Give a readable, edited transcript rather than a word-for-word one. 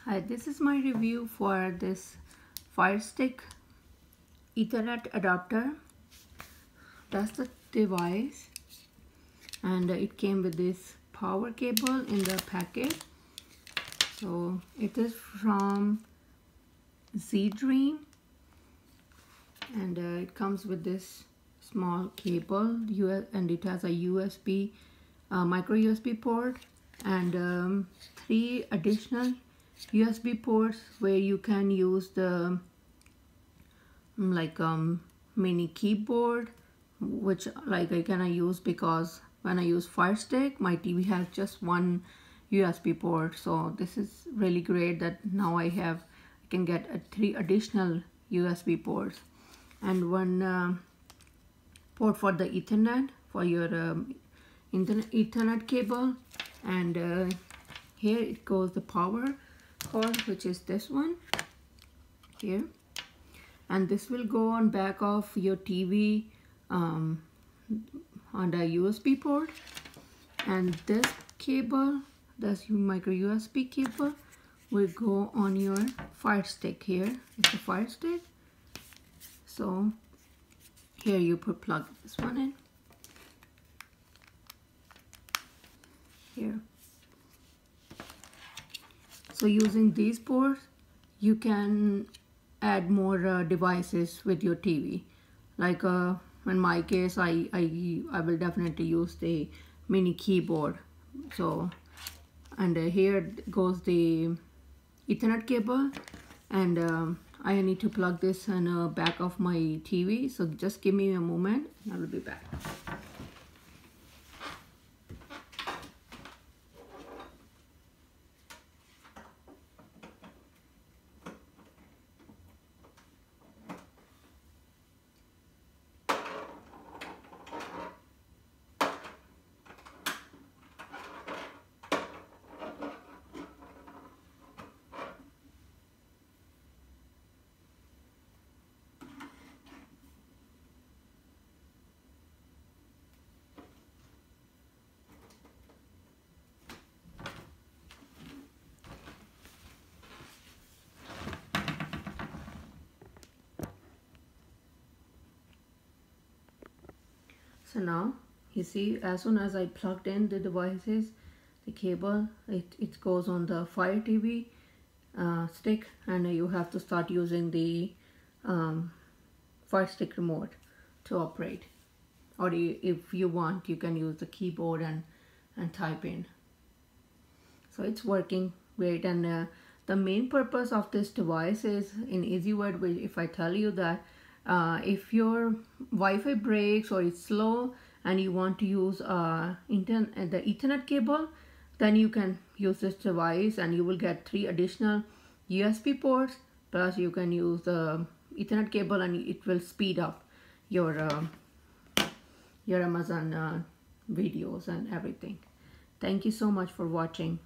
Hi, this is my review for this Firestick Ethernet adapter. That's the device, and it came with this power cable in the packet. So it is from Zedream, and it comes with this small cable, and it has a USB, micro USB port, and 3 additional USB ports where you can use the mini keyboard, which I cannot use because when I use Firestick my TV has just one USB port. So this is really great that now I can get 3 additional USB ports and one port for the Ethernet for your Ethernet cable, and here it goes the power cord, which is this one here, and this will go on back of your TV on the USB port, and this cable, this micro USB cable, will go on your Firestick. Here is the Firestick. So here you plug this one in here. So using these ports, you can add more devices with your TV. Like in my case, I will definitely use the mini keyboard. So, and here goes the Ethernet cable, and I need to plug this in the back of my TV. So just give me a moment, and I will be back. So now you see, as soon as I plugged in the devices, the cable, it goes on the Fire TV stick, and you have to start using the Fire Stick remote to operate. Or if you want, you can use the keyboard and type in. So it's working great, and the main purpose of this device is, in easy word, if I tell you that if your Wi-Fi breaks or it's slow and you want to use the Ethernet cable, then you can use this device and you will get 3 additional USB ports, plus you can use the Ethernet cable, and it will speed up your Amazon videos and everything. Thank you so much for watching.